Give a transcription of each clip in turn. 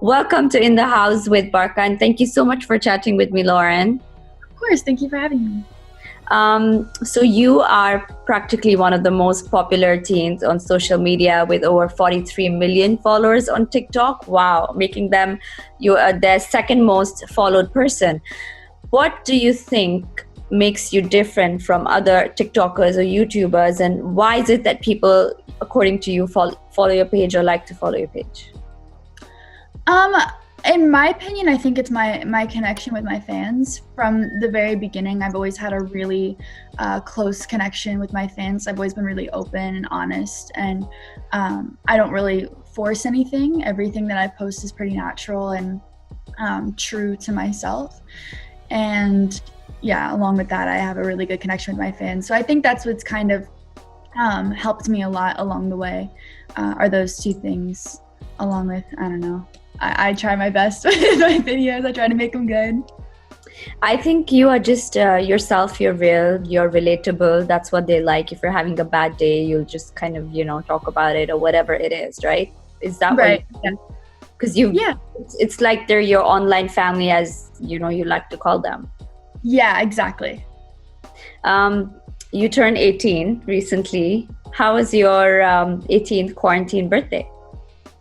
Welcome to In the House with Barka, and thank you so much for chatting with me, Loren. Of course, thank you for having me. So you are practically one of the most popular teens on social media with over 43 million followers on TikTok. Wow, making them their second most followed person. What do you think makes you different from other TikTokers or YouTubers, and why is it that people, according to you, follow your page or like to follow your page? In my opinion, I think it's my connection with my fans. From the very beginning, I've always had a really close connection with my fans. I've always been really open and honest, and I don't really force anything. Everything that I post is pretty natural and true to myself. And yeah, along with that, I have a really good connection with my fans. So I think that's what's kind of helped me a lot along the way, are those two things, along with, I don't know, I try my best with my videos. I try to make them good. I think you are just yourself. You're real, you're relatable. That's what they like. If you're having a bad day, you'll just kind of, talk about it or whatever it is, right? Is that right? Because it's like they're your online family, as you like to call them. Yeah, exactly. You turned 18 recently. How was your 18th quarantine birthday?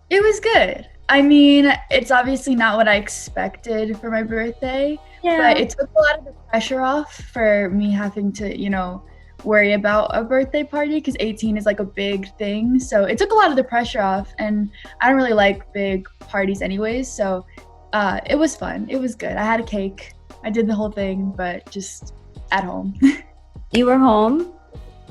It was good. I mean, it's obviously not what I expected for my birthday, but it took a lot of the pressure off for me having to, worry about a birthday party, because 18 is like a big thing. So it took a lot of the pressure off, and I don't really like big parties anyways. So it was fun. It was good. I had a cake. I did the whole thing, but just at home. You were home?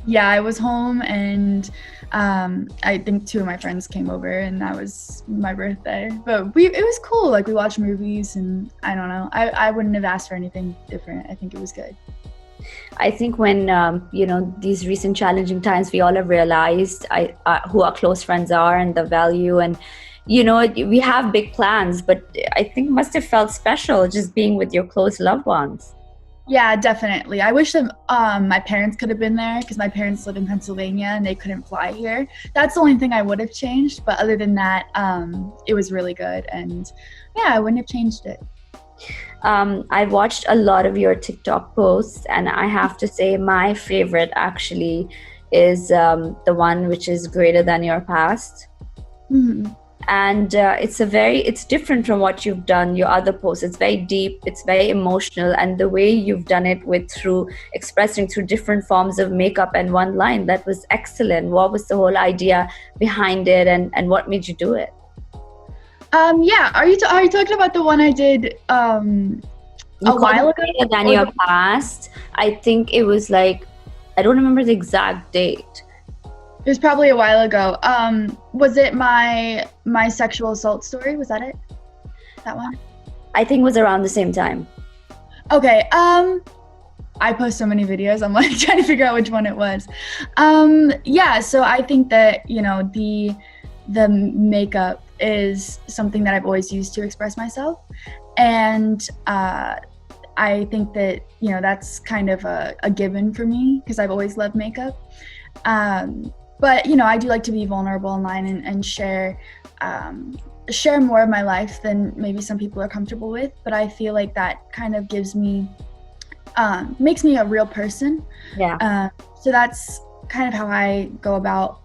Yeah, I was home, and I think two of my friends came over, and that was my birthday. But it was cool. Like, we watched movies, and I don't know. I wouldn't have asked for anything different. I think it was good. I think when, these recent challenging times, we all have realized who our close friends are and the value. And, we have big plans, but I think it must have felt special just being with your close loved ones. Yeah, definitely. I wish that my parents could have been there, because my parents live in Pennsylvania and they couldn't fly here. That's the only thing I would have changed. But other than that, it was really good. And yeah, I wouldn't have changed it. I watched a lot of your TikTok posts, and I have to say my favorite actually is the one which is greater than your past. Mm-hmm. And it's different from what you've done, your other posts. It's very deep, it's very emotional, and the way you've done it through expressing through different forms of makeup and one line, that was excellent. What was the whole idea behind it, and what made you do it? Yeah, are you talking about the one I did a while ago? Greater than your past. I think it was like, I don't remember the exact date. It was probably a while ago. Was it my sexual assault story? Was that it? That one? I think it was around the same time. Okay. I post so many videos. I'm like trying to figure out which one it was. Yeah. So I think that the makeup is something that I've always used to express myself, and I think that that's kind of a given for me, because I've always loved makeup. But, I do like to be vulnerable online and share more of my life than maybe some people are comfortable with. But I feel like that kind of makes me a real person. Yeah. So that's kind of how I go about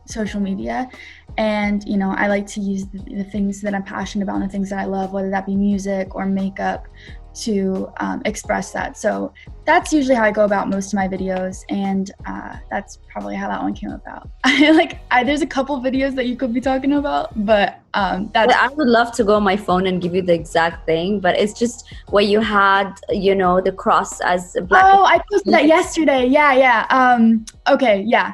social media. And, I like to use the things that I'm passionate about and the things that I love, whether that be music or makeup, to express that. So that's usually how I go about most of my videos, and that's probably how that one came about. There's a couple videos that you could be talking about, but that's... I would love to go on my phone and give you the exact thing, but it's just where you had, the cross as black. Oh, I posted that yesterday. Yeah. Okay, yeah.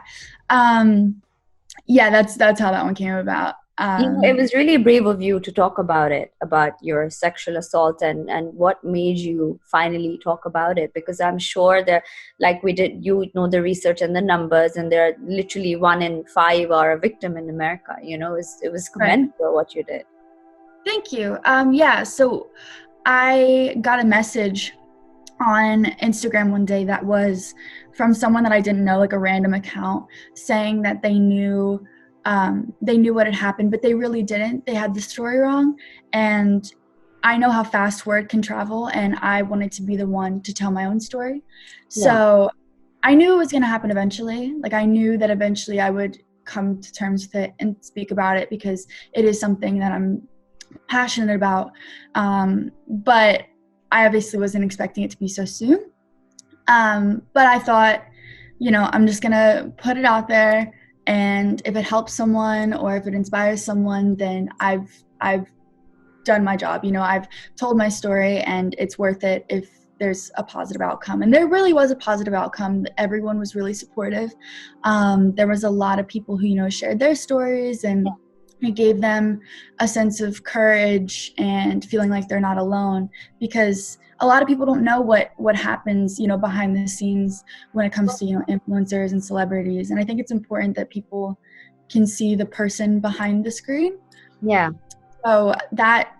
Yeah, that's how that one came about. It was really brave of you to talk about it, about your sexual assault, and what made you finally talk about it, because I'm sure there, like we did, the research and the numbers, and there are literally 1 in 5 are a victim in America. It was commendable what you did. Thank you. Yeah, so I got a message on Instagram one day that was from someone that I didn't know, like a random account, saying that they knew they knew what had happened, but they really didn't. They had the story wrong. And I know how fast word can travel, and I wanted to be the one to tell my own story. So I knew it was going to happen eventually. Like, I knew that eventually I would come to terms with it and speak about it, because it is something that I'm passionate about. But I obviously wasn't expecting it to be so soon. But I thought, I'm just going to put it out there. And if it helps someone or if it inspires someone, then I've done my job. I've told my story, and it's worth it if there's a positive outcome. And there really was a positive outcome. Everyone was really supportive. There was a lot of people who, shared their stories, and it gave them a sense of courage and feeling like they're not alone, because a lot of people don't know what happens, behind the scenes when it comes to, influencers and celebrities. And I think it's important that people can see the person behind the screen. Yeah. So that,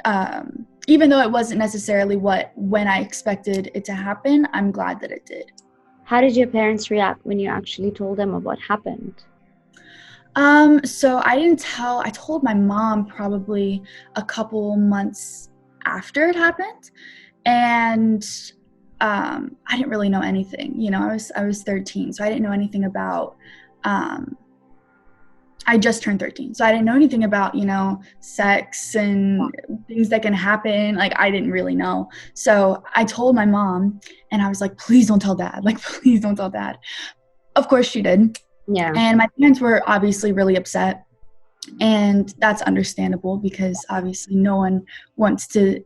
even though it wasn't necessarily when I expected it to happen, I'm glad that it did. How did your parents react when you actually told them of what happened? So I told my mom probably a couple months after it happened. And I didn't really know anything. I was 13, so I didn't know anything about, I just turned 13, so I didn't know anything about, sex and things that can happen. Like, I didn't really know. So I told my mom, and I was like, please don't tell Dad. Like, please don't tell Dad. Of course she did. Yeah. And my parents were obviously really upset. And that's understandable, because obviously no one wants to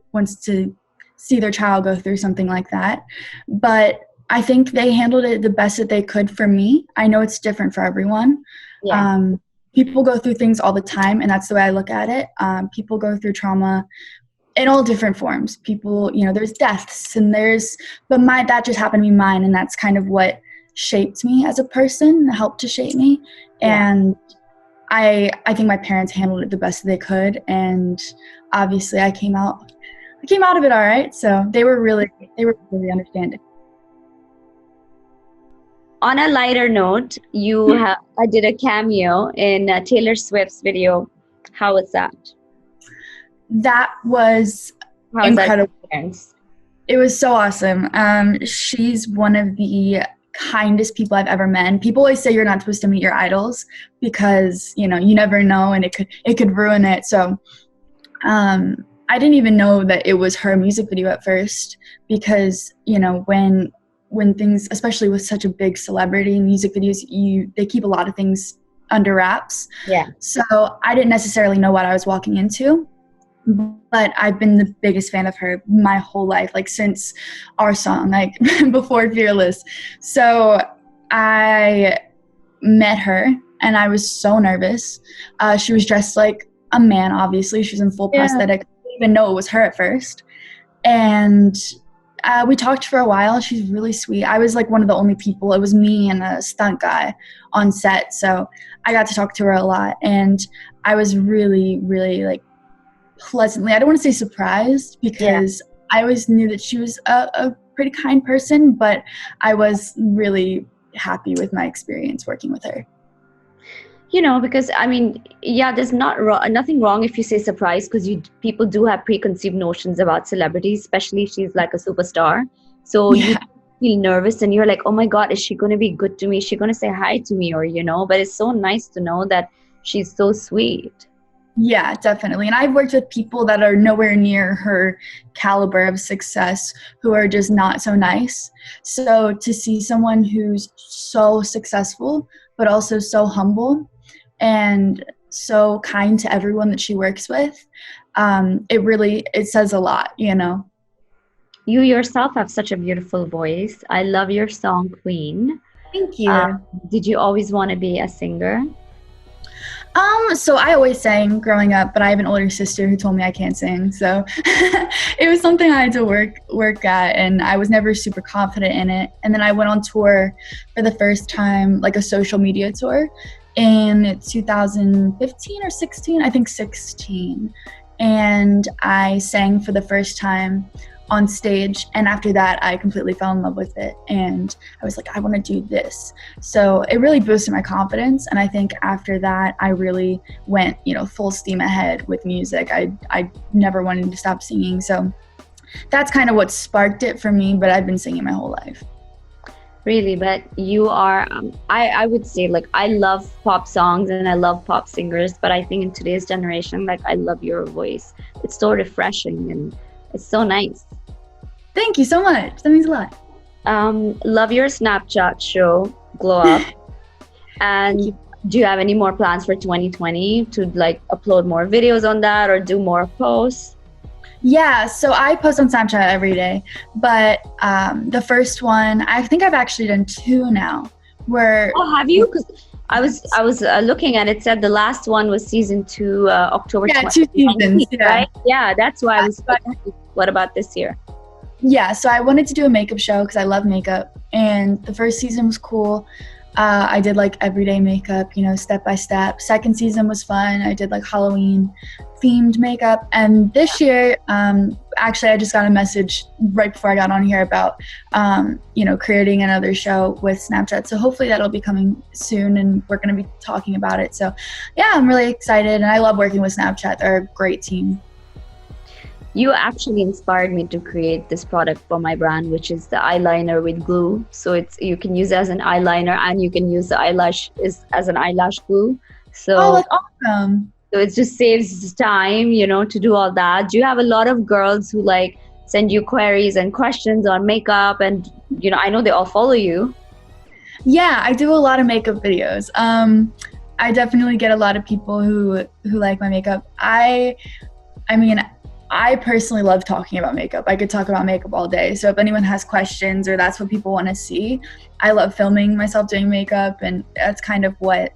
see their child go through something like that. But I think they handled it the best that they could for me. I know it's different for everyone. Yeah. People go through things all the time, and that's the way I look at it. People go through trauma in all different forms. People, there's deaths, and but that just happened to be mine, and that's kind of what shaped me as a person, helped to shape me. Yeah. And I think my parents handled it the best they could, and obviously I came out of it all right. So they were really understanding. On a lighter note, I did a cameo in Taylor Swift's video. How was that? That was incredible. It was so awesome. She's one of the kindest people I've ever met. And people always say you're not supposed to meet your idols, because you never know, and it could ruin it. So I didn't even know that it was her music video at first, because when things, especially with such a big celebrity music videos, they keep a lot of things under wraps. Yeah. So I didn't necessarily know what I was walking into, but I've been the biggest fan of her my whole life, like since our song, like before Fearless. So I met her, and I was so nervous. She was dressed like a man, obviously. She was in full prosthetic. I didn't even know it was her at first. And we talked for a while. She's really sweet. I was like one of the only people. It was me and a stunt guy on set. So I got to talk to her a lot. And I was really, really like pleasantly, I don't want to say surprised, because I always knew that she was a pretty kind person, but I was really happy with my experience working with her. Because there's nothing wrong if you say surprise, because people do have preconceived notions about celebrities, especially if she's like a superstar. So you feel nervous, and you're like, oh my God, is she going to be good to me? Is she going to say hi to me? Or, but it's so nice to know that she's so sweet. Yeah, definitely. And I've worked with people that are nowhere near her caliber of success, who are just not so nice. So to see someone who's so successful, but also so humble and so kind to everyone that she works with, it says a lot, You yourself have such a beautiful voice. I love your song, Queen. Thank you. Did you always want to be a singer? So I always sang growing up, but I have an older sister who told me I can't sing. So it was something I had to work at, and I was never super confident in it. And then I went on tour for the first time, like a social media tour in 2015 or 16, I think 16. And I sang for the first time on stage, and after that I completely fell in love with it, and I was like, I want to do this. So it really boosted my confidence, and I think after that I really went, full steam ahead with music. I never wanted to stop singing, so that's kind of what sparked it for me, but I've been singing my whole life. Really, but you are, I would say, like, I love pop songs and I love pop singers, but I think in today's generation, like, I love your voice. It's so refreshing and it's so nice. Thank you so much. That means a lot. Love your Snapchat show, Glow Up. And do you have any more plans for 2020 to like upload more videos on that or do more posts? Yeah, so I post on Snapchat every day, but the first one, I think I've actually done 2 now. Oh, have you? Because I was looking at it, said the last one was season 2, October. Yeah, 2 seasons. Yeah. Right? Yeah, that's why I was. What about this year? Yeah, so I wanted to do a makeup show because I love makeup, and the first season was cool. I did like everyday makeup, step by step. Second season was fun. I did like Halloween themed makeup. And this year, actually, I just got a message right before I got on here about, creating another show with Snapchat. So hopefully that'll be coming soon, and we're going to be talking about it. So yeah, I'm really excited, and I love working with Snapchat. They're a great team. You actually inspired me to create this product for my brand, which is the eyeliner with glue. So you can use it as an eyeliner, and you can use the eyelash as an eyelash glue. So that's awesome. So it just saves time, to do all that. Do you have a lot of girls who like send you queries and questions on makeup? And I know they all follow you. Yeah, I do a lot of makeup videos. I definitely get a lot of people who like my makeup. I mean, I personally love talking about makeup. I could talk about makeup all day. So if anyone has questions or that's what people want to see, I love filming myself doing makeup. And that's kind of what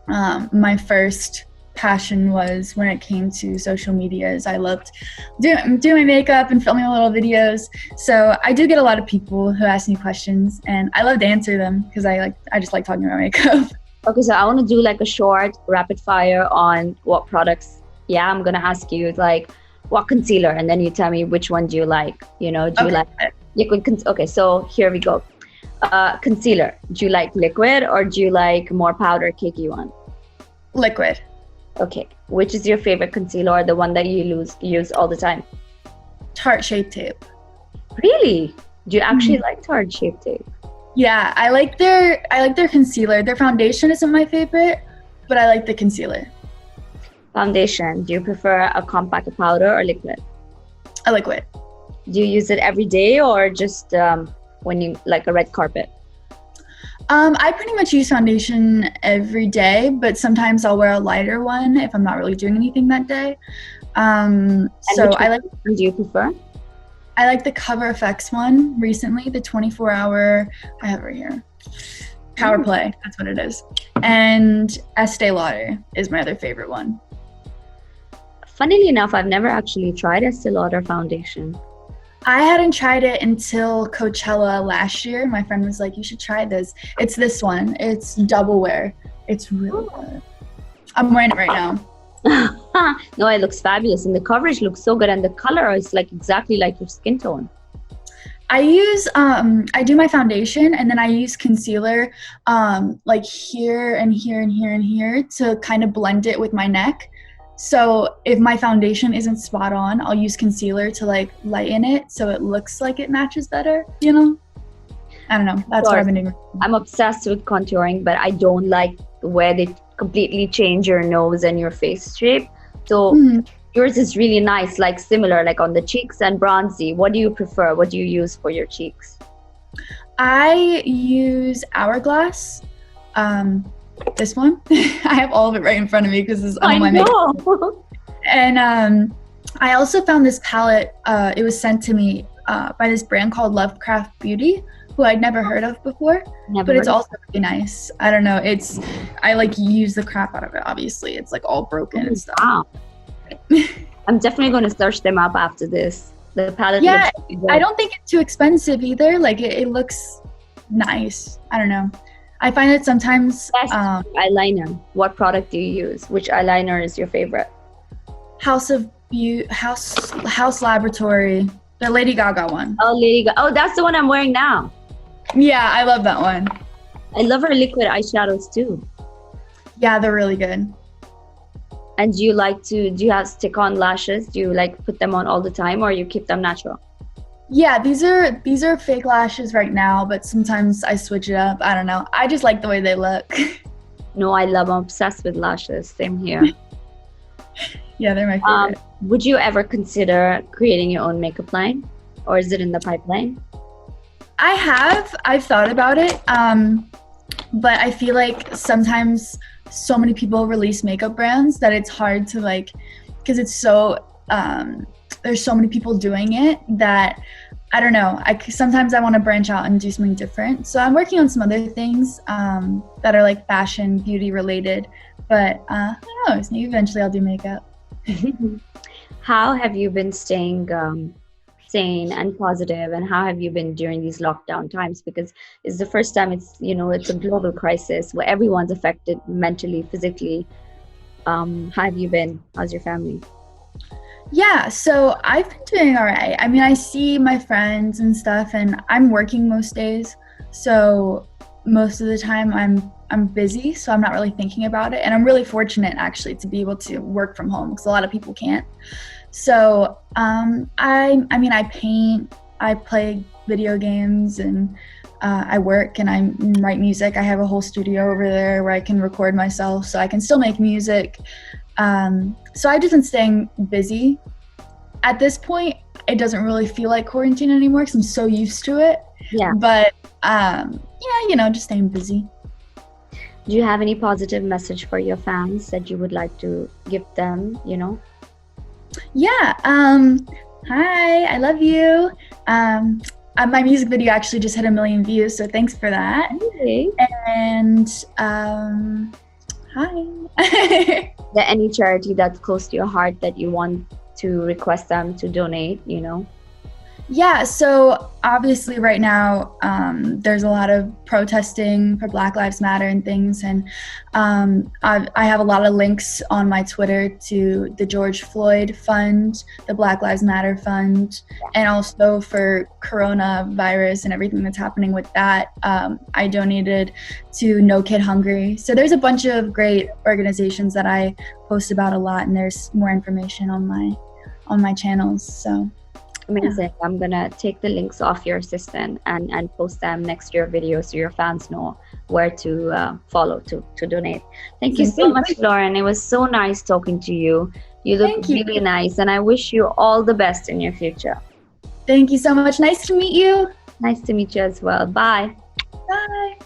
my first passion was when it came to social media. Is I loved doing my makeup and filming little videos. So I do get a lot of people who ask me questions, and I love to answer them because I just like talking about makeup. Okay, so I want to do like a short rapid fire on what products. Yeah, I'm going to ask you like, what concealer, and then you tell me which one do you like. Do you like liquid? Okay, so here we go. Concealer. Do you like liquid or do you like more powder cakey one? Liquid. Okay. Which is your favorite concealer, or the one that you use all the time? Tarte Shape Tape. Really? Do you actually like Tarte Shape Tape? Yeah, I like their concealer. Their foundation isn't my favorite, but I like the concealer. Foundation. Do you prefer a compact powder or liquid? A liquid. Do you use it every day or just when you like a red carpet? I pretty much use foundation every day, but sometimes I'll wear a lighter one if I'm not really doing anything that day. So I like. Do you prefer? I like the Cover FX one recently, the 24-hour. I have it right here. Power Play. That's what it is. And Estee Lauder is my other favorite one. Funnily enough, I've never actually tried Estee Lauder foundation. I hadn't tried it until Coachella last year. My friend was like, you should try this. It's this one. It's double wear. It's really good. I'm wearing it right now. No, it looks fabulous. And the coverage looks so good. And the color is like exactly like your skin tone. I do my foundation, and then I use concealer like here and here and here and here to kind of blend it with my neck. So if my foundation isn't spot on, I'll use concealer to like lighten it so it looks like it matches better, I don't know. That's what I've been doing. I'm obsessed with contouring, but I don't like where they completely change your nose and your face shape. So yours is really nice, like similar, like on the cheeks and bronzy. What do you prefer? What do you use for your cheeks? I use Hourglass. This one. I have all of it right in front of me because it's on my makeup. And I also found this palette. It was sent to me by this brand called Lovecraft Beauty, who I'd never heard of before. But it's also really nice. I don't know. I like use the crap out of it. Obviously, it's like all broken and stuff. Wow. I'm definitely going to search them up after this. The palette. Yeah, I don't think it's too expensive either. Like it looks nice. I don't know. I find that sometimes eyeliner. What product do you use? Which eyeliner is your favorite? House Laboratory The Lady Gaga one. Oh, Lady Gaga. Oh, that's the one I'm wearing now. Yeah, I love that one. I love her liquid eyeshadows too. Yeah, they're really good. And do you have stick-on lashes? Do you like put them on all the time, or you keep them natural? Yeah, these are fake lashes right now, but sometimes I switch it up. I don't know. I just like the way they look. No, I'm obsessed with lashes. Same here. Yeah, they're my favorite. Would you ever consider creating your own makeup line, or is it in the pipeline? I've thought about it, but I feel like sometimes so many people release makeup brands that it's hard to like, because it's so there's so many people doing it that I don't know. Sometimes I want to branch out and do something different. So I'm working on some other things that are like fashion, beauty related, but who knows? Maybe eventually I'll do makeup. How have you been staying sane and positive, and how have you been during these lockdown times? Because it's the first time it's a global crisis where everyone's affected mentally, physically. How have you been? How's your family? Yeah, so I've been doing all right. I mean, I see my friends and stuff, and I'm working most days. So most of the time I'm busy, so I'm not really thinking about it. And I'm really fortunate actually to be able to work from home because a lot of people can't. So I mean, I paint, I play video games, and I work and I write music. I have a whole studio over there where I can record myself, so I can still make music. So I've just been staying busy. At this point, it doesn't really feel like quarantine anymore because I'm so used to it. Yeah. But yeah, just staying busy. Do you have any positive message for your fans that you would like to give them, Yeah. Hi, I love you. My music video actually just hit 1 million views, so thanks for that. Okay. And hi. Is there any charity that's close to your heart that you want to request them to donate, Yeah, so obviously right now there's a lot of protesting for Black Lives Matter and things, and I have a lot of links on my Twitter to the George Floyd Fund, the Black Lives Matter Fund, and also for coronavirus and everything that's happening with that. I donated to 𝐂𝐥𝐢𝐜𝐤. So there's a bunch of great organizations that I post about a lot, and there's more information on my channels. So. Amazing. Yeah. I'm gonna take the links off your assistant and post them next to your video so your fans know where to follow to donate. Thank you so much, Loren. It was so nice talking to you. You look really nice, and I wish you all the best in your future. Thank you so much. Nice to meet you. Nice to meet you as well. Bye. Bye.